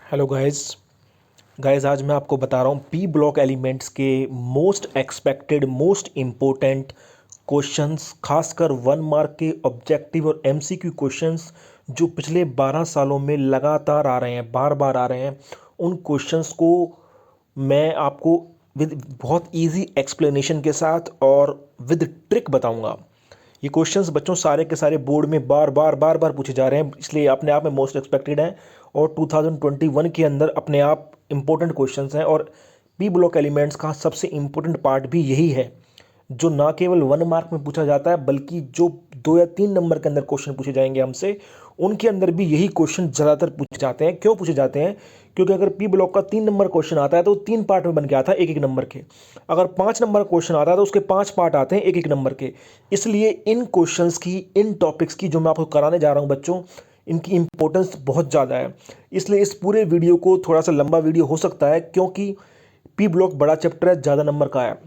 Hello guys आज मैं आपको बता रहा हूँ पी ब्लॉक एलिमेंट्स के most expected most important questions, खासकर 1 मार्क के ऑब्जेक्टिव और एमसीक्यू क्वेश्चंस जो पिछले 12 सालों में लगातार आ रहे हैं, बार बार आ रहे हैं। उन क्वेश्चंस को मैं आपको विद बहुत इजी एक्सप्लेनेशन के साथ और विद ट्रिक बताऊंगा। ये क्वेश्चंस बच्चों सारे के सारे बोर्ड में बार बार पूछे जा रहे हैं, इसलिए अपने आप में मोस्ट एक्सपेक्टेड हैं और 2021 के अंदर अपने आप इम्पोर्टेंट क्वेश्चंस हैं। और पी ब्लॉक एलिमेंट्स का सबसे इम्पोर्टेंट पार्ट भी यही है, जो ना केवल 1 मार्क में पूछा जाता है बल्कि जो 2 या 3 नंबर के अंदर क्वेश्चन पूछे जाएंगे हमसे, उनके अंदर भी यही क्वेश्चन ज़्यादातर पूछे जाते हैं। क्यों पूछे जाते हैं? क्योंकि अगर पी ब्लॉक का 3 नंबर क्वेश्चन आता है तो 3 पार्ट में बन के आता है 1 1 नंबर के। अगर 5 नंबर क्वेश्चन आता है तो उसके 5 पार्ट आते हैं 1 1 नंबर के। इसलिए इन क्वेश्चंस की, इन टॉपिक्स की जो मैं आपको कराने जा रहा हूं बच्चों, इनकी इंपॉर्टेंस बहुत ज़्यादा है। इसलिए इस पूरे वीडियो को, थोड़ा सा लंबा वीडियो हो सकता है क्योंकि पी ब्लॉक बड़ा चैप्टर है, ज़्यादा नंबर का है,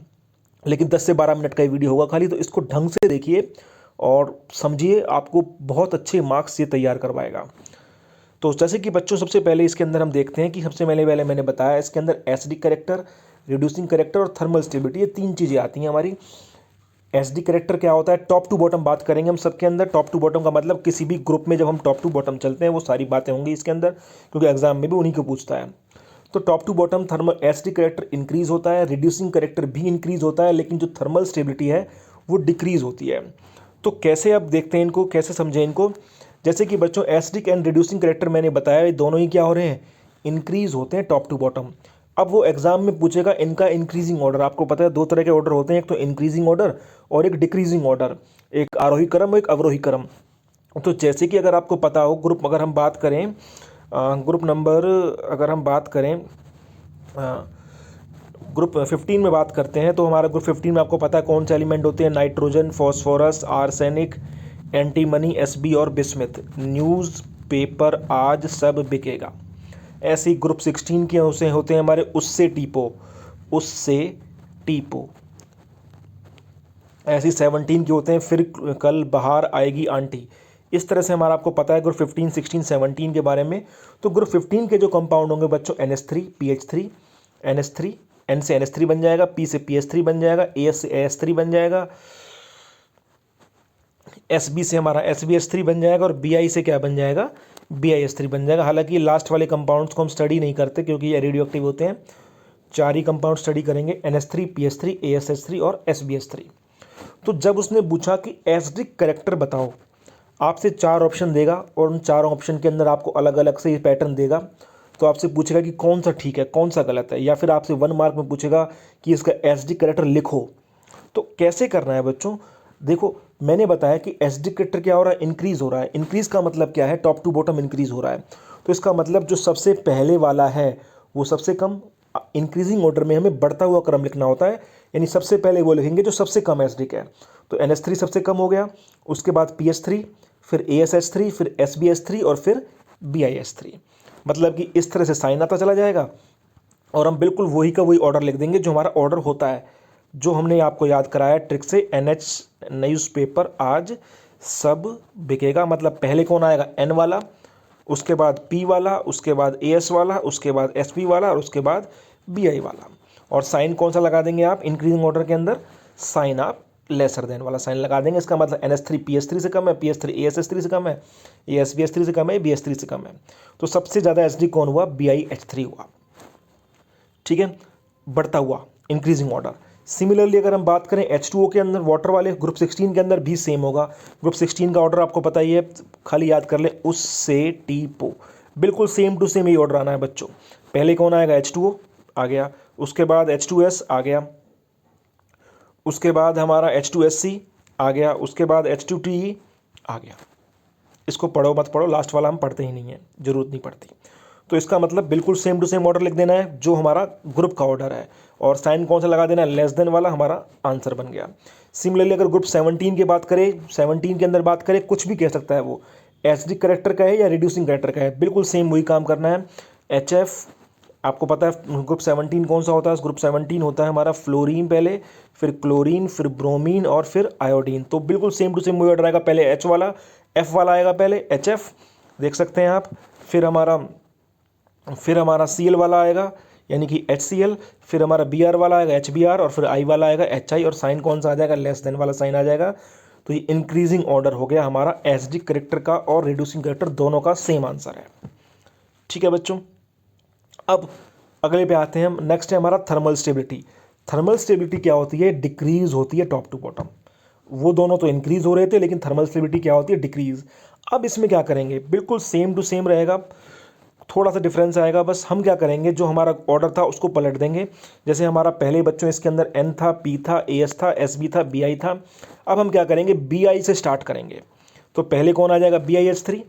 लेकिन 10 से 12 मिनट का ही वीडियो होगा खाली। तो इसको ढंग से देखिए और समझिए, आपको बहुत अच्छे मार्क्स ये तैयार करवाएगा। तो जैसे कि बच्चों सबसे पहले इसके अंदर हम देखते हैं कि सबसे पहले मैंने बताया इसके अंदर एसिडिक करेक्टर, रिड्यूसिंग करेक्टर और थर्मल स्टेबिलिटी, ये 3 चीज़ें आती हैं हमारी। एसडी करेक्टर क्या होता है? टॉप टू बॉटम बात करेंगे हम सबके अंदर। टॉप टू बॉटम का मतलब किसी भी ग्रुप में जब हम टॉप टू बॉटम चलते हैं वो सारी बातें होंगी इसके अंदर, क्योंकि एग्जाम में भी उन्हीं को पूछता है। तो top to bottom thermal acidic character increase होता है, रिड्यूसिंग करेक्टर भी इंक्रीज होता है, लेकिन जो थर्मल स्टेबिलिटी है वो डिक्रीज होती है। तो कैसे अब देखते हैं इनको, कैसे समझें इनको। जैसे कि बच्चों एसिडिक एंड रिड्यूसिंग करेक्टर मैंने बताया, ये दोनों ही क्या हो रहे हैं? इंक्रीज होते हैं टॉप टू बॉटम। अब वो एग्जाम में पूछेगा इनका इंक्रीजिंग ऑर्डर। आपको पता है 2 तरह के ऑर्डर होते हैं, एक तो इंक्रीजिंग ऑर्डर और एक डिक्रीजिंग ऑर्डर, एक आरोही क्रम और एक अवरोही क्रम। तो जैसे कि अगर आपको पता हो, ग्रुप अगर हम बात करें, ग्रुप नंबर अगर हम बात करें, ग्रुप 15 में बात करते हैं, तो हमारा ग्रुप 15 में आपको पता है कौन से एलिमेंट होते हैं? Nitrogen, phosphorus, arsenic, antimony, SB और बिस्मिथ। न्यूज़ पेपर आज सब बिकेगा। ऐसे ही ग्रुप 16 के उसे होते हैं हमारे उससे टीपो, उससे टीपो। ऐसे 17 के होते हैं फिर कल बाहर आएगी आंटी। इस तरह से हमारा आपको पता है ग्रुप 15, 16, 17 के बारे में। तो ग्रुप 15 के जो कंपाउंड होंगे बच्चों, NH3, PH3, NH3, N से NH3 बन जाएगा, P से PS3 बन जाएगा, AS से AS3 बन जाएगा, SB से हमारा SBH3 बन जाएगा और BI से क्या बन जाएगा? BIS3 बन जाएगा। हालांकि लास्ट वाले कंपाउंड्स को हम स्टडी नहीं करते क्योंकि ये रेडियो एक्टिव होते हैं। 4 ही कंपाउंड स्टडी करेंगे, NH3, PS3, ASH3 और SBH3। तो जब उसने पूछा कि एसिडिक करेक्टर बताओ, आपसे 4 ऑप्शन देगा और उन 4 ऑप्शन के अंदर आपको अलग अलग से ये पैटर्न देगा। तो आपसे पूछेगा कि कौन सा ठीक है, कौन सा गलत है, या फिर आपसे 1 मार्क में पूछेगा कि इसका एसिडिक करेक्टर लिखो। तो कैसे करना है बच्चों? देखो, मैंने बताया कि एसिडिक करेक्टर क्या हो रहा है? इंक्रीज हो रहा है। इंक्रीज का मतलब क्या है? टॉप टू बॉटम इंक्रीज हो रहा है। तो इसका मतलब जो सबसे पहले वाला है वो सबसे कम। इंक्रीजिंग ऑर्डर में हमें बढ़ता हुआ क्रम लिखना होता है, यानी सबसे पहले वो लिखेंगे जो सबसे कम एसिडिक है। तो NH3 सबसे कम हो गया, उसके बाद PH3, फिर ASH3, फिर SBH3 और फिर BIH3। मतलब कि इस तरह से साइन आता चला जाएगा और हम बिल्कुल वही का वही ऑर्डर लिख देंगे जो हमारा ऑर्डर होता है, जो हमने आपको याद कराया ट्रिक से। NH न्यूज़पेपर आज सब बिकेगा, मतलब पहले कौन आएगा? N वाला, उसके बाद P वाला, उसके बाद AS वाला, उसके बाद SP वाला और उसके बाद BI वाला। और साइन कौन सा लगा देंगे आप इंक्रीजिंग ऑर्डर के अंदर? साइन आप लेसर देन वाला साइन लगा देंगे। इसका मतलब NH3 PS3 से कम है, PS3 ASH3 से कम है, ASBH3 से कम है, BH3 से कम है। तो सबसे ज़्यादा एसिडिक कौन हुआ? BIH3 हुआ। ठीक है, बढ़ता हुआ इंक्रीजिंग ऑर्डर। सिमिलरली अगर हम बात करें H2O के अंदर, वाटर वाले ग्रुप 16 के अंदर भी सेम होगा। ग्रुप 16 का ऑर्डर आपको पता ही है, खाली याद कर ले, उससे टीपो। बिल्कुल सेम टू सेम ही ऑर्डर आना है बच्चों। पहले कौन आएगा? H2O आ गया, उसके बाद H2S आ गया, उसके बाद हमारा H2SC आ गया, उसके बाद H2TE आ गया। इसको पढ़ो मत पढ़ो, लास्ट वाला हम पढ़ते ही नहीं है, जरूरत नहीं पड़ती। तो इसका मतलब बिल्कुल सेम टू सेम ऑर्डर लिख देना है जो हमारा ग्रुप का ऑर्डर है, और साइन कौन सा लगा देना है? लेस देन वाला। हमारा आंसर बन गया। सिमिलरली अगर ग्रुप 17 की बात करें, 17 के अंदर बात करें, कुछ भी कह सकता है वो, एसिडिक करेक्टर का है या रिड्यूसिंग करेक्टर का है, बिल्कुल सेम वही काम करना है। HF, आपको पता है ग्रुप 17 कौन सा होता है? ग्रुप 17 होता है हमारा फ्लोरीन पहले, फिर क्लोरीन, फिर ब्रोमीन और फिर आयोडीन। तो बिल्कुल सेम टू सेम वही ऑर्डर आएगा। पहले H वाला, F वाला आएगा, पहले HF देख सकते हैं आप, फिर हमारा फिर हमारा Cl वाला आएगा यानी कि HCl, फिर हमारा Br वाला आएगा HBr, और फिर I वाला आएगा HI, और साइन कौन सा आ जाएगा, लेस देन वाला साइन आ जाएगा। तो ये इंक्रीजिंग ऑर्डर हो गया हमारा एसिडिक करेक्टर का और रिड्यूसिंग करेक्टर दोनों का सेम आंसर है। ठीक है बच्चों, अब अगले पे आते हैं हम। नेक्स्ट है हमारा थर्मल स्टेबिलिटी। थर्मल स्टेबिलिटी क्या होती है, डिक्रीज होती है टॉप टू बॉटम। वो दोनों तो इंक्रीज हो रहे थे, लेकिन थर्मल स्टेबिलिटी क्या होती है, डिक्रीज। अब इसमें क्या करेंगे, बिल्कुल सेम टू सेम रहेगा, थोड़ा सा डिफरेंस आएगा। बस हम क्या करेंगे, जो हमारा ऑर्डर था उसको पलट देंगे। जैसे हमारा पहले बच्चों इसके अंदर N था, P था, AS था, SB था, BI था। अब हम क्या करेंगे, BI से स्टार्ट करेंगे। तो पहले कौन आ जाएगा, BiH3,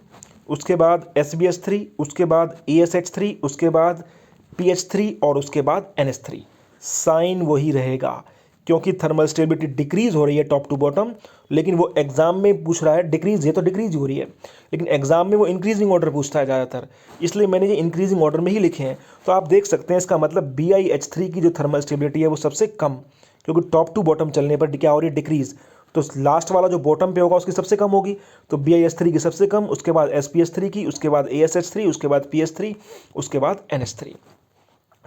उसके बाद SbH3, उसके बाद ASH3, उसके बाद PH3, और उसके बाद NH3। साइन वही रहेगा, क्योंकि थर्मल स्टेबिलिटी डिक्रीज हो रही है टॉप टू बॉटम, लेकिन वो एग्जाम में पूछ रहा है डिक्रीज, ये तो डिक्रीज हो रही है, लेकिन एग्जाम में वो इंक्रीजिंग ऑर्डर पूछता है ज़्यादातर, इसलिए मैंने ये इंक्रीजिंग ऑर्डर में ही लिखे हैं। तो आप देख सकते हैं इसका मतलब BiH3 की जो थर्मल स्टेबिलिटी है वो सबसे कम, क्योंकि टॉप टू बॉटम चलने पर क्या हो रही है, डिक्रीज। तो लास्ट वाला जो बॉटम पे होगा उसकी सबसे कम होगी, तो BiH3 की सबसे कम, उसके बाद SpH3 की, उसके बाद ASH3, उसके बाद PH3, उसके बाद NH3।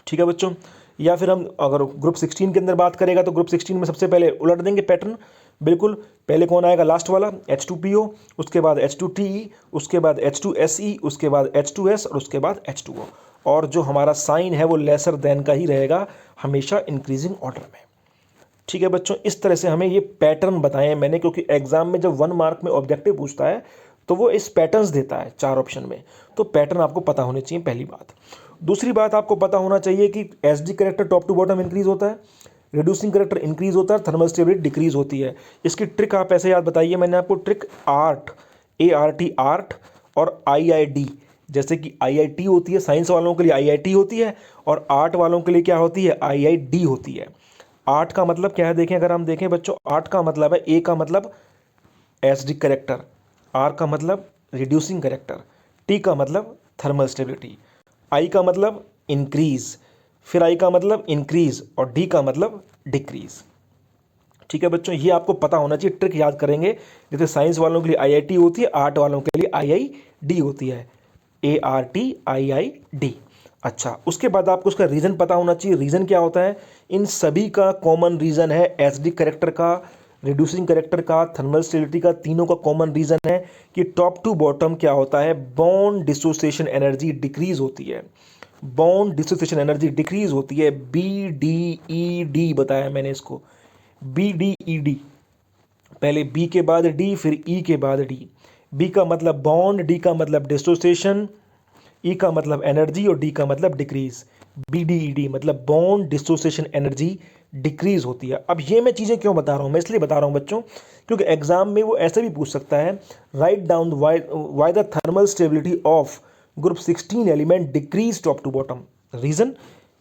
ठीक है बच्चों, या फिर हम अगर ग्रुप 16 के अंदर बात करेगा तो ग्रुप 16 में सबसे पहले उलट देंगे पैटर्न, बिल्कुल। पहले कौन आएगा, लास्ट वाला H2PO, उसके बाद H2TE, उसके बाद H2SE, उसके बाद H2S, और उसके बाद H2O। और जो हमारा साइन है वो लेसर देन का ही रहेगा हमेशा इंक्रीजिंग ऑर्डर में। ठीक है बच्चों, इस तरह से हमें ये पैटर्न बताए हैं मैंने, क्योंकि एग्जाम में जब 1 मार्क में ऑब्जेक्टिव पूछता है तो वो इस पैटर्न्स देता है 4 ऑप्शन में, तो पैटर्न आपको पता होने चाहिए, पहली बात। दूसरी बात आपको पता होना चाहिए कि acidic character top to bottom increase होता है, रिड्यूसिंग करेक्टर इंक्रीज होता है, थर्मल स्टेबिलिटी डिक्रीज होती है। इसकी ट्रिक आप ऐसे याद बताइए, मैंने आपको ट्रिक आर्ट, ART आर्ट, और IID, जैसे कि IIT होती है साइंस वालों के लिए, IIT होती है, और आर्ट वालों के लिए क्या होती है, IID होती है। आर्ट का मतलब क्या है, देखें, अगर हम देखें बच्चों, आर्ट का मतलब है, A का मतलब एसिडिक करेक्टर, R का मतलब रिड्यूसिंग करेक्टर, T का मतलब थर्मल स्टेबिलिटी, I का मतलब इंक्रीज, फिर I का मतलब इंक्रीज, और D का मतलब डिक्रीज। ठीक है बच्चों, ये आपको पता होना चाहिए, ट्रिक याद करेंगे। जैसे साइंस वालों के लिए IIT होती है, आर्ट वालों के लिए IID होती है, ART IID। अच्छा, उसके बाद आपको उसका रीज़न पता होना चाहिए। रीज़न क्या होता है, इन सभी का कॉमन रीज़न है, एसिडिक करेक्टर का, रिड्यूसिंग करेक्टर का, थर्मल स्टेबिलिटी का, तीनों का कॉमन रीज़न है कि टॉप टू बॉटम क्या होता है, बॉन्ड डिसोसिएशन एनर्जी डिक्रीज होती है। बॉन्ड डिसोसिएशन एनर्जी डिक्रीज होती है, BDED बताया मैंने इसको, BDED। पहले B के बाद D, फिर E के बाद D। B का मतलब बॉन्ड, D का मतलब डिसोसिएशन, E का मतलब एनर्जी, और D का मतलब डिक्रीज। BDED मतलब बॉन्ड डिसोसिएशन एनर्जी डिक्रीज होती है। अब ये मैं चीज़ें क्यों बता रहा हूँ, मैं इसलिए बता रहा हूँ बच्चों, क्योंकि एग्जाम में वो ऐसे भी पूछ सकता है, write down why the thermal stability of group 16 element decrease top to bottom. Reason,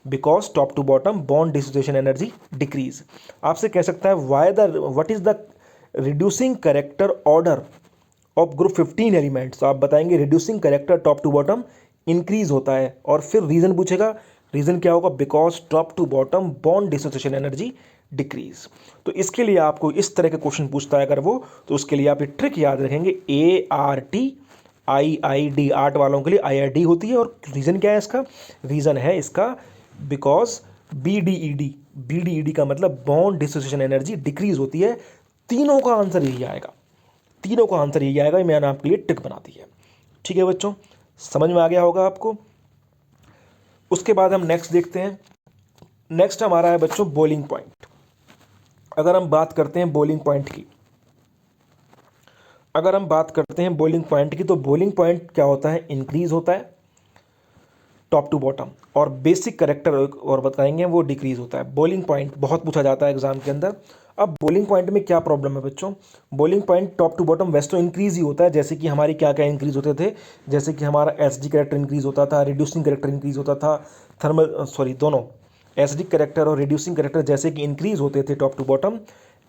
because top to bottom bond dissociation energy decrease. आपसे कह सकता है what is the reducing character order of group 15 elements, तो आप बताएंगे reducing character top to bottom increase होता है, और फिर रीजन पूछेगा, रीजन क्या होगा, because top to bottom bond dissociation energy decrease. तो इसके लिए आपको इस तरह के क्वेश्चन पूछता है अगर वो, तो उसके लिए आप ये ट्रिक याद रखेंगे, ART IID, आर्ट वालों के लिए IID होती है, और रीजन क्या है इसका, रीजन है इसका बिकॉज BDED का मतलब बॉन्ड डिसोसिएशन एनर्जी डिक्रीज होती है। तीनों का आंसर यही आएगा, तीनों का आंसर यही आएगा, मैंने आपके लिए ट्रिक बना दी है। ठीक है बच्चों, समझ में आ गया होगा आपको। उसके बाद हम नेक्स्ट देखते हैं। नेक्स्ट हमारा है बच्चों बॉइलिंग पॉइंट। अगर हम बात करते हैं बॉइलिंग पॉइंट की, अगर हम बात करते हैं बॉइलिंग पॉइंट की, तो बॉइलिंग पॉइंट क्या होता है, इंक्रीज होता है टॉप टू बॉटम, और बेसिक करेक्टर और बताएंगे वो डिक्रीज होता है। बॉइलिंग पॉइंट बहुत पूछा जाता है एग्जाम के अंदर। अब बॉइलिंग पॉइंट में क्या प्रॉब्लम है बच्चों, boiling point top to bottom वैसे तो इंक्रीज ही होता है, जैसे कि हमारी क्या क्या इंक्रीज होते थे, जैसे कि हमारा एसडी करेक्टर इंक्रीज होता था, रिड्यूसिंग करेक्टर इंक्रीज होता था, दोनों एसडी करेक्टर और रिड्यूसिंग करेक्टर जैसे कि इंक्रीज होते थे टॉप टू बॉटम,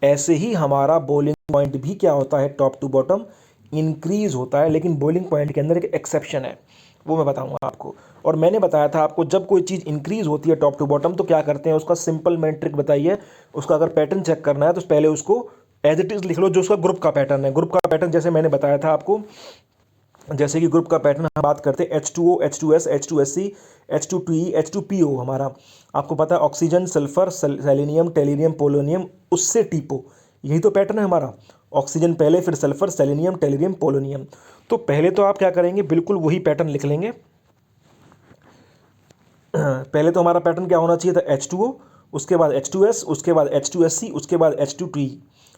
ऐसे ही हमारा बॉइलिंग पॉइंट भी क्या होता है, टॉप टू बॉटम इंक्रीज होता है। लेकिन बॉइलिंग पॉइंट के अंदर एक एक्सेप्शन है, वो मैं बताऊंगा आपको। और मैंने बताया था आपको, जब कोई चीज़ इंक्रीज होती है टॉप टू बॉटम तो क्या करते हैं, उसका सिंपल मैंने ट्रिक बताई है। उसका अगर पैटर्न चेक करना है तो पहले उसको एज इट इज़ लिख लो, जो उसका ग्रुप का पैटर्न है। ग्रुप का पैटर्न जैसे मैंने बताया था आपको, जैसे कि ग्रुप का पैटर्न हम बात करते हैं H2O, H2S, H2SC, H2PE, H2PO हमारा आपको पता है ऑक्सीजन, सल्फर, सेलेनियम, टेलीरियम, पोलोनियम, उससे टीपो, यही तो पैटर्न है हमारा। ऑक्सीजन पहले, फिर सल्फर, सेलेनियम, टेलीरियम, पोलोनियम। तो पहले तो आप क्या करेंगे, बिल्कुल वही पैटर्न लिख लेंगे। पहले तो हमारा पैटर्न क्या होना चाहिए था, H2O, उसके बाद H2S, उसके बाद H2SC, उसके बाद H2PE,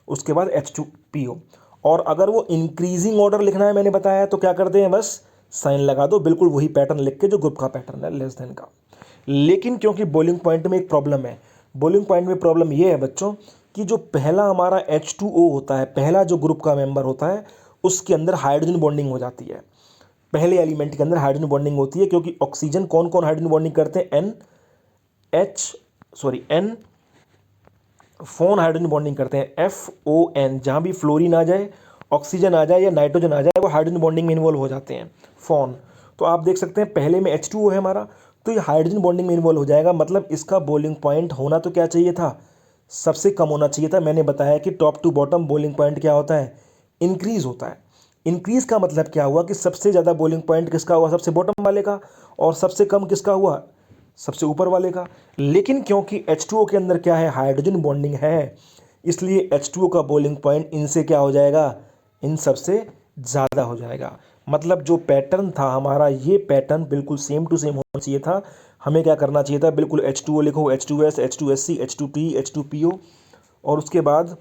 उसके बाद H2PO। और अगर वो इंक्रीजिंग ऑर्डर लिखना है मैंने बताया तो क्या करते हैं, बस साइन लगा दो, बिल्कुल वही पैटर्न लिख के जो ग्रुप का पैटर्न है लेस देन का। लेकिन क्योंकि बॉइलिंग पॉइंट में एक प्रॉब्लम है, बॉइलिंग पॉइंट में प्रॉब्लम ये है बच्चों कि जो पहला हमारा H2O होता है, पहला जो ग्रुप का मेंबर होता है, उसके अंदर हाइड्रोजन बॉन्डिंग हो जाती है। पहले एलिमेंट के अंदर हाइड्रोजन बॉन्डिंग होती है, क्योंकि ऑक्सीजन कौन कौन हाइड्रोजन बॉन्डिंग करते हैं, एन फोन हाइड्रोजन बॉन्डिंग करते हैं, FON। जहाँ भी फ्लोरीन आ जाए, ऑक्सीजन आ जाए या नाइट्रोजन आ जाए, वो हाइड्रोजन बॉन्डिंग में इन्वॉल्व हो जाते हैं, फोन। तो आप देख सकते हैं पहले में H2O है हमारा, तो ये हाइड्रोजन बॉन्डिंग में इन्वॉल्व हो जाएगा। मतलब इसका बॉइलिंग पॉइंट होना तो क्या चाहिए था, सबसे कम होना चाहिए था। मैंने बताया कि top to bottom boiling point क्या होता है, इंक्रीज होता है। इंक्रीज का मतलब क्या हुआ कि सबसे ज़्यादा बॉइलिंग पॉइंट किसका हुआ, सबसे बॉटम वाले का, और सबसे कम किसका हुआ, सबसे ऊपर वाले का। लेकिन क्योंकि H2O के अंदर क्या है, हाइड्रोजन बॉन्डिंग है, इसलिए H2O का बॉइलिंग पॉइंट इनसे क्या हो जाएगा, इन सबसे ज़्यादा हो जाएगा। मतलब जो पैटर्न था हमारा, ये पैटर्न बिल्कुल सेम टू सेम होना चाहिए था। हमें क्या करना चाहिए था, बिल्कुल H2O लिखो, H2S, H2SC, H2P, H2PO, और उसके बाद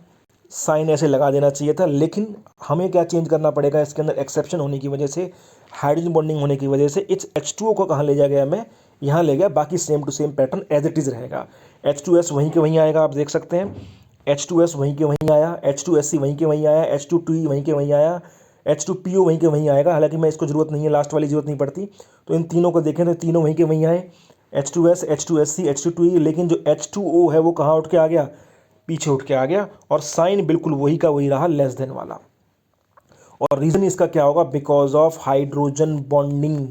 साइन ऐसे लगा देना चाहिए था। लेकिन हमें क्या चेंज करना पड़ेगा, इसके अंदर एक्सेप्शन होने की वजह से, हाइड्रोजन बॉन्डिंग होने की वजह से इस H2O को कहाँ ले जा गया, मैं यहाँ ले गया। बाकी same to same pattern as it is रहेगा। H2S वहीं के वहीं आएगा, आप देख सकते हैं H2S वहीं के वहीं आया, H2SC वहीं के वहीं आया, H2PE वहीं के वहीं आया, H2PO वहीं के वहीं आएगा। हालांकि मैं इसको जरूरत नहीं है, लास्ट वाली जरूरत नहीं पड़ती। तो इन तीनों को देखें तो तीनों वहीं के वहीं आए, H2S, H2SC, H2PE। लेकिन जो H2O है वो कहाँ उठ के आ गया, पीछे उठ के आ गया, और साइन बिल्कुल वही का वही रहा, लेस देन वाला। और रीजन इसका क्या होगा, because of hydrogen bonding,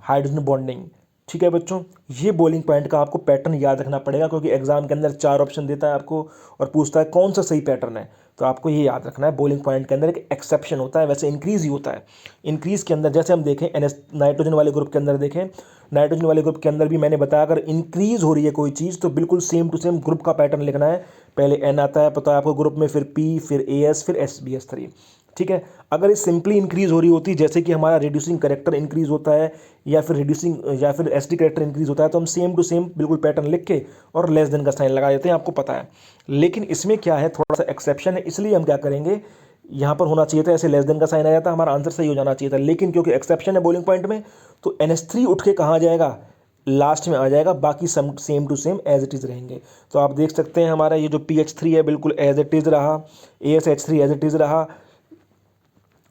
hydrogen bonding. ठीक है बच्चों, ये बॉइलिंग पॉइंट का आपको पैटर्न याद रखना पड़ेगा, क्योंकि एग्जाम के अंदर 4 ऑप्शन देता है आपको और पूछता है कौन सा सही पैटर्न है। तो आपको ये याद रखना है, बॉइलिंग पॉइंट के अंदर एक एक्सेप्शन होता है, वैसे इंक्रीज ही होता है। इंक्रीज के अंदर जैसे हम देखें नाइट्रोजन वाले ग्रुप के अंदर देखें, नाइट्रोजन वाले ग्रुप के अंदर भी मैंने बताया, अगर इंक्रीज हो रही है कोई चीज़ तो बिल्कुल सेम टू सेम ग्रुप का पैटर्न लिखना है। पहले N आता है, पता है आपको ग्रुप में, फिर P, फिर AS, फिर SBS3। ठीक है, अगर ये सिंपली इंक्रीज हो रही होती, जैसे कि हमारा रिड्यूसिंग करेक्टर इंक्रीज होता है, या फिर रिड्यूसिंग या फिर एसडी करेक्टर इंक्रीज होता है, तो हम सेम टू सेम बिल्कुल पैटर्न लिख के और लेस देन का साइन लगा देते हैं, आपको पता है। लेकिन इसमें क्या है, थोड़ा सा एक्सेप्शन है, इसलिए हम क्या करेंगे, यहाँ पर होना चाहिए था ऐसे लेस देन का साइन आ जाता, हमारा आंसर सही हो जाना चाहिए था। लेकिन क्योंकि एक्सेप्शन है बॉइलिंग पॉइंट में, तो NH3 उठ के कहाँ जाएगा, लास्ट में आ जाएगा। बाकी same to same as it is रहेंगे। तो आप देख सकते हैं हमारा ये जो PH3 है बिल्कुल एज इट इज़ रहा, ASH3 एज इट इज़ रहा,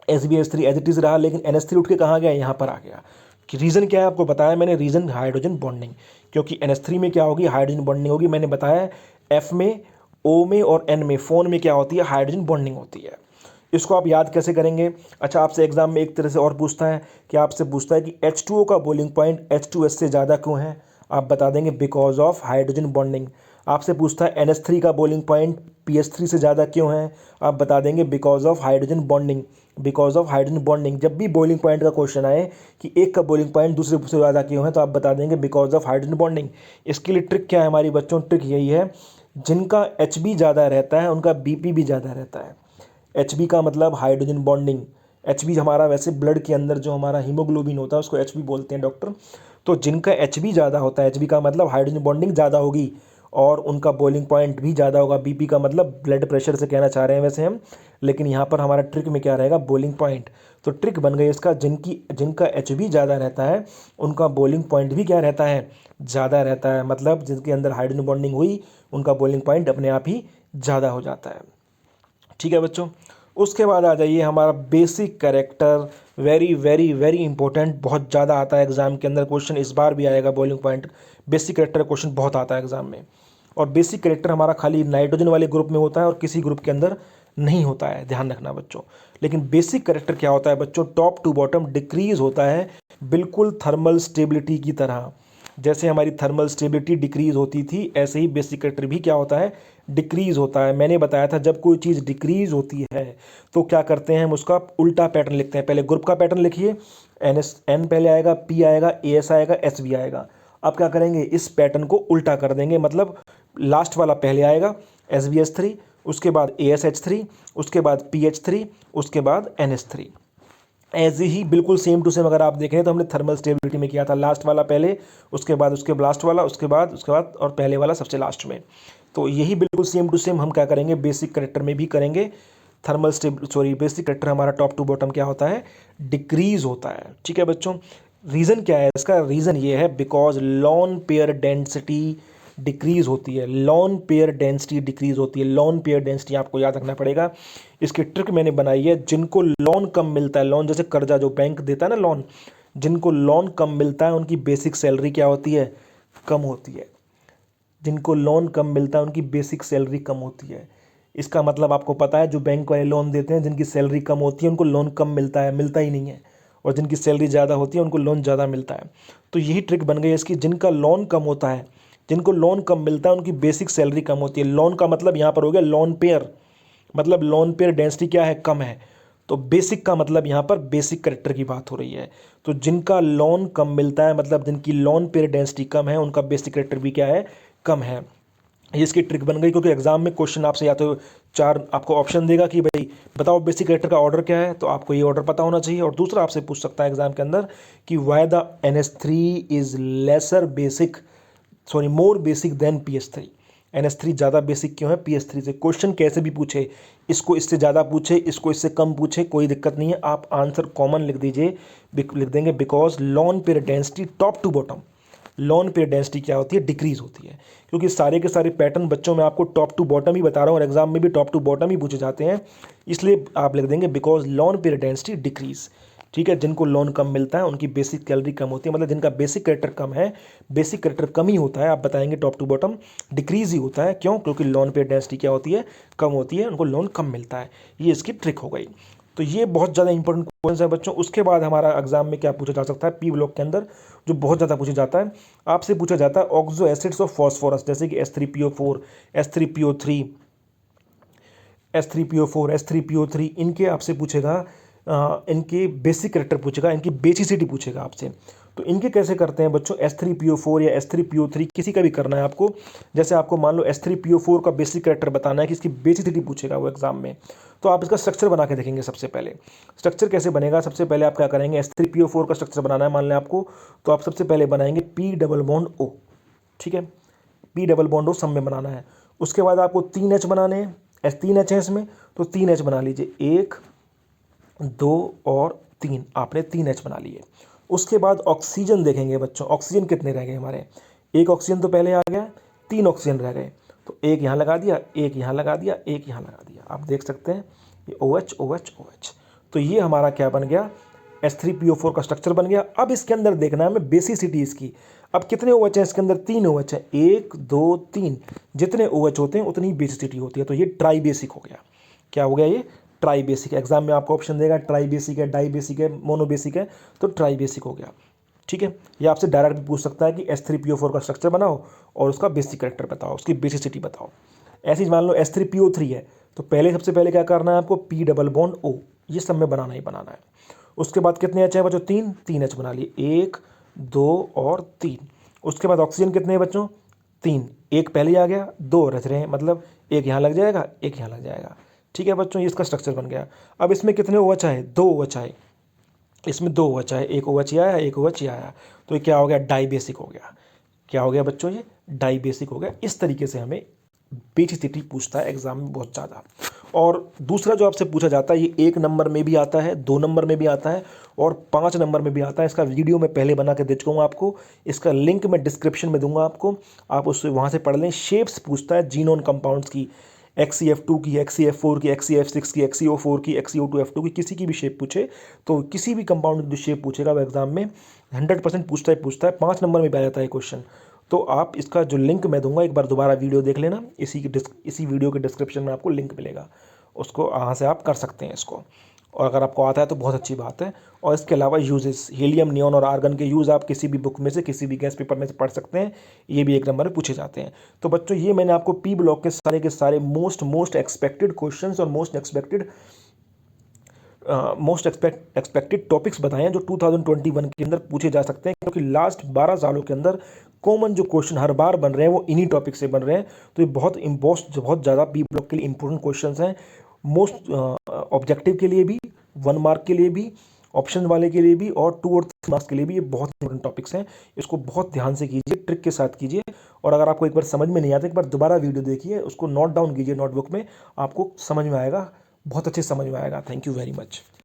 SBH3 एज इट इज़ रहा। लेकिन NH3 उठ के कहाँ गया, यहाँ पर आ गया। कि रीज़न क्या है, आपको बताया मैंने, रीज़न हाइड्रोजन बॉन्डिंग। क्योंकि NH3 में क्या होगी, हाइड्रोजन बॉन्डिंग होगी। मैंने बताया F में, O में और N में, फोन में क्या होती है, हाइड्रोजन बॉन्डिंग होती है। इसको आप याद कैसे करेंगे। अच्छा, आपसे एग्जाम में एक तरह से और पूछता है कि आपसे पूछता है कि H2O का बॉइलिंग पॉइंट H2S से ज़्यादा क्यों है, आप बता देंगे बिकॉज ऑफ हाइड्रोजन बॉन्डिंग। आपसे पूछता है NH3 का बॉइलिंग पॉइंट PH3 से ज़्यादा क्यों है, आप बता देंगे because of hydrogen bonding, because of hydrogen bonding. जब भी बॉइलिंग पॉइंट का क्वेश्चन आए कि एक का बॉइलिंग पॉइंट दूसरे से ज़्यादा क्यों है, तो आप बता देंगे बिकॉज ऑफ हाइड्रोजन बॉन्डिंग। इसके लिए ट्रिक क्या है हमारी बच्चों, ट्रिक यही है, जिनका HB ज़्यादा रहता है उनका BP भी ज़्यादा रहता है। HB का मतलब हाइड्रोजन बॉन्डिंग। HB हमारा वैसे ब्लड के अंदर जो हमारा हीमोग्लोबिन होता है उसको HB बोलते हैं डॉक्टर। तो जिनका HB ज़्यादा होता है, HB का मतलब हाइड्रोजन बॉन्डिंग ज़्यादा होगी, और उनका बॉइलिंग पॉइंट भी ज़्यादा होगा। BP का मतलब ब्लड प्रेशर से कहना चाह रहे हैं वैसे हम, लेकिन यहाँ पर हमारा ट्रिक में क्या रहेगा, बॉइलिंग पॉइंट। तो ट्रिक बन गई इसका, जिनका HB ज़्यादा रहता है उनका बॉइलिंग पॉइंट भी क्या रहता है, ज़्यादा रहता है। मतलब जिनके अंदर हाइड्रोजन बॉन्डिंग हुई उनका बॉइलिंग पॉइंट अपने आप ही ज़्यादा हो जाता है। ठीक है बच्चों, उसके बाद आ जाइए हमारा basic character. Very very very important, बहुत ज़्यादा आता है एग्जाम के अंदर क्वेश्चन, इस बार भी आएगा boiling point. Basic character question बहुत आता है एग्जाम में, और बेसिक कैरेक्टर हमारा खाली नाइट्रोजन वाले ग्रुप में होता है और किसी ग्रुप के अंदर नहीं होता है, ध्यान रखना बच्चों। लेकिन बेसिक कैरेक्टर क्या होता है बच्चों, टॉप टू बॉटम डिक्रीज होता है, बिल्कुल थर्मल स्टेबिलिटी की तरह। जैसे हमारी थर्मल स्टेबिलिटी डिक्रीज होती थी, ऐसे ही बेसिक कैरेक्टर भी क्या होता है, डिक्रीज होता है। मैंने बताया था जब कोई चीज़ डिक्रीज होती है तो क्या करते हैं, हम उसका उल्टा पैटर्न लिखते हैं। पहले ग्रुप का पैटर्न लिखिए, एन पहले आएगा, पी आएगा, एस आएगा, एस भी आएगा। अब क्या करेंगे, इस पैटर्न को उल्टा कर देंगे, मतलब लास्ट वाला पहले आएगा SbS3, उसके बाद AsH3, उसके बाद PH3, उसके बाद NH3। ऐसे ही बिल्कुल सेम टू सेम अगर आप देखें तो हमने थर्मल स्टेबिलिटी में किया था, लास्ट वाला पहले, उसके बाद उसके लास्ट वाला, उसके बाद और पहले वाला सबसे लास्ट में। तो यही बिल्कुल सेम टू सेम हम क्या करेंगे, बेसिक करेक्टर में भी करेंगे। बेसिक करेक्टर हमारा टॉप टू बॉटम क्या होता है, डिक्रीज होता है। ठीक है बच्चों, रीज़न क्या है इसका, रीज़न ये है because lone pair density decrease होती है, लॉन पेयर डेंसिटी डिक्रीज होती है। लॉन पेयर डेंसिटी आपको याद रखना पड़ेगा, इसकी ट्रिक मैंने बनाई है। जिनको लोन कम मिलता है, लोन जैसे कर्जा जो बैंक देता है ना लोन, जिनको लोन कम मिलता है उनकी बेसिक सैलरी क्या होती है, कम होती है। जिनको लोन कम मिलता है उनकी बेसिक सैलरी कम होती है। इसका मतलब आपको पता है, जो बैंक वाले लोन देते हैं जिनकी सैलरी कम होती है उनको लोन कम मिलता है, मिलता ही नहीं है। और जिनकी सैलरी ज़्यादा होती है उनको लोन ज़्यादा मिलता है। तो यही ट्रिक बन गई है इसकी, जिनका लोन कम होता है, जिनको लोन कम मिलता है उनकी बेसिक सैलरी कम होती है। लोन का मतलब यहाँ पर हो गया लोन पेयर, मतलब लोन पेयर डेंसिटी क्या है, कम है। तो बेसिक का मतलब यहाँ पर बेसिक करेक्टर की बात हो रही है। तो जिनका लोन कम मिलता है, मतलब जिनकी लोन पेयर डेंसिटी कम है, उनका बेसिक करेक्टर भी क्या है, कम है। ये इसकी ट्रिक बन गई, क्योंकि एग्जाम में क्वेश्चन आपसे या तो 4 आपको ऑप्शन देगा कि भाई बताओ बेसिक करेक्टर का ऑर्डर क्या है, तो आपको ये ऑर्डर पता होना चाहिए। और दूसरा आपसे पूछ सकता है एग्जाम के अंदर कि why the NH3 is lesser basic, sorry more basic than PH3। NH3 ज़्यादा बेसिक क्यों है PH3 से। क्वेश्चन कैसे भी पूछे, इसको इससे ज़्यादा पूछे, इसको इससे कम पूछे, कोई दिक्कत नहीं है, आप आंसर कॉमन लिख दीजिए, लिख देंगे because lone pair density top to bottom, lone pair density क्या होती है, डिक्रीज होती है। क्योंकि सारे के सारे पैटर्न बच्चों में आपको टॉप टू बॉटम ही बता रहा हूँ और एग्जाम में भी टॉप टू बॉटम ही पूछे जाते हैं, इसलिए आप लिख देंगे because lone pair density decrease. ठीक है, जिनको लोन कम मिलता है उनकी बेसिक सैलरी कम होती है, मतलब जिनका बेसिक कैरेक्टर कम है, बेसिक कैरेक्टर कम ही होता है, आप बताएंगे टॉप टू बॉटम डिक्रीज ही होता है। क्यों, क्योंकि लोन पेयर डेंसिटी क्या होती है, कम होती है, उनको लोन कम मिलता है। ये इसकी ट्रिक हो गई। तो ये बहुत ज़्यादा इंपॉर्टेंट क्वेश्चन है बच्चों। उसके बाद हमारा एग्जाम में क्या पूछा जा सकता है, पी ब्लॉक के अंदर जो बहुत ज़्यादा पूछा जाता है, आपसे पूछा जाता है ऑक्सो एसिड्स ऑफ फॉस्फोरस, जैसे कि S3PO4, S3PO3, S3PO4, S3PO3, इनके आपसे पूछेगा, इनके बेसिक कैरेक्टर पूछेगा, इनकी बेसिसिटी पूछेगा आपसे। तो इनके कैसे करते हैं बच्चों, S3PO4 या S3PO3 किसी का भी करना है आपको। जैसे आपको मान लो S3PO4 का बेसिक कैरेक्टर बताना है कि इसकी बेसिसिटी पूछेगा वो एग्जाम में, तो आप इसका स्ट्रक्चर बना के देखेंगे। सबसे पहले स्ट्रक्चर कैसे बनेगा, सबसे पहले आप क्या करेंगे, S3PO4 का स्ट्रक्चर बनाना है मान लें आपको, तो आप सबसे पहले बनाएंगे P डबल बॉन्ड O। ठीक है, P डबल बॉन्ड O सब में बनाना है। उसके बाद आपको 3 H बनाने हैं, 3 H है इसमें, तो 3 H बना लीजिए, 1 2 और 3, आपने 3 H बना लिए। उसके बाद ऑक्सीजन देखेंगे बच्चों, ऑक्सीजन कितने रह गए हमारे, एक ऑक्सीजन तो पहले आ गया, 3 ऑक्सीजन रह गए, तो एक यहाँ लगा दिया, एक यहाँ लगा दिया, एक यहाँ लगा दिया। आप देख सकते हैं ये OH OH OH, तो ये हमारा क्या बन गया, S3PO4 का स्ट्रक्चर बन गया। अब इसके अंदर देखना है हमें बेसिसिटी इसकी। अब कितने OH हैं इसके अंदर, 3 OH हैं, 1 2 3, जितने OH होते हैं उतनी ही बेसिसिटी होती है। तो ये ट्राई बेसिक हो गया। क्या हो गया, ये ट्राई बेसिक। एग्जाम में आपको ऑप्शन देगा ट्राई बेसिक है, डाई बेसिक है, मोनो बेसिक है, तो ट्राई बेसिक हो गया। ठीक है, ये आपसे डायरेक्ट भी पूछ सकता है कि S3PO4 का स्ट्रक्चर बनाओ और उसका बेसिक कैरेक्टर बताओ, उसकी बेसिसिटी बताओ। ऐसे ही मान लो S3PO3 है, तो पहले सबसे पहले क्या करना है आपको, P डबल बॉन्ड O, ये सब में बनाना ही बनाना है। उसके बाद कितने H है बच्चों, 3 H बना लिए, 1 2 और 3। उसके बाद ऑक्सीजन कितने हैं बच्चों, 3, एक पहले आ गया, 2 रच रहे हैं, मतलब एक यहाँ लग जाएगा, एक यहाँ लग जाएगा। ठीक है बच्चों, ये इसका स्ट्रक्चर बन गया। अब इसमें कितने OH आए, 2 OH आए, इसमें 2 OH आए, एक OH ये आया, एक OH ये आया, तो ये क्या हो गया, डाई बेसिक हो गया। क्या हो गया बच्चों, ये डाई बेसिक हो गया। इस तरीके से हमें बेसिसिटी पूछता है एग्जाम में बहुत ज़्यादा। और दूसरा जो आपसे पूछा जाता है, ये 1 नंबर में भी आता है, 2 नंबर में भी आता है और 5 नंबर में भी आता है। इसका वीडियो मैं पहले बना के दे चुका हूँ आपको, इसका लिंक मैं डिस्क्रिप्शन में दूंगा आपको, आप उससे वहाँ से पढ़ लें। शेप्स पूछता है जीनोन कंपाउंड्स की, XCF2 की, XCF4 की, XCF6 की, XCO4 की, XCO2F2 की, किसी की भी शेप पूछे, तो किसी भी कंपाउंड की जो शेप पूछेगा वो एग्जाम में 100% पूछता है। 5 नंबर में भी आ जाता है क्वेश्चन। तो आप इसका जो लिंक मैं दूंगा, एक बार दोबारा वीडियो देख लेना, इसी वीडियो के डिस्क्रिप्शन में आपको लिंक मिलेगा, उसको वहाँ से आप कर सकते हैं इसको। और अगर आपको आता है तो बहुत अच्छी बात है। और इसके अलावा यूजेस, हीलियम, नियॉन और आर्गन के यूज़ आप किसी भी बुक में से, किसी भी गैस पेपर में से पढ़ सकते हैं, ये भी एक नंबर में पूछे जाते हैं। तो बच्चों ये मैंने आपको पी ब्लॉक के सारे मोस्ट एक्सपेक्टेड क्वेश्चंस और मोस्ट एक्सपेक्टेड टॉपिक्स बताए हैं जो 2021 के अंदर पूछे जा सकते हैं, क्योंकि लास्ट 12 सालों के अंदर कॉमन जो क्वेश्चन हर बार बन रहे हैं वो इन्हीं टॉपिक से बन रहे हैं। तो ये बहुत ज़्यादा बी ब्लॉक के लिए इंपॉर्टेंट क्वेश्चंस हैं, मोस्ट ऑब्जेक्टिव के लिए भी, 1 मार्क के लिए भी, ऑप्शन वाले के लिए भी, और 2 और 3 मार्क्स के लिए भी। ये बहुत इंपॉर्टेंट टॉपिक्स हैं, इसको बहुत ध्यान से कीजिए, ट्रिक के साथ कीजिए। और अगर आपको एक बार समझ में नहीं आता, एक बार दोबारा वीडियो देखिए, उसको नोट डाउन कीजिए नोटबुक में, आपको समझ में आएगा, बहुत अच्छे से समझ में आएगा। Thank you very much.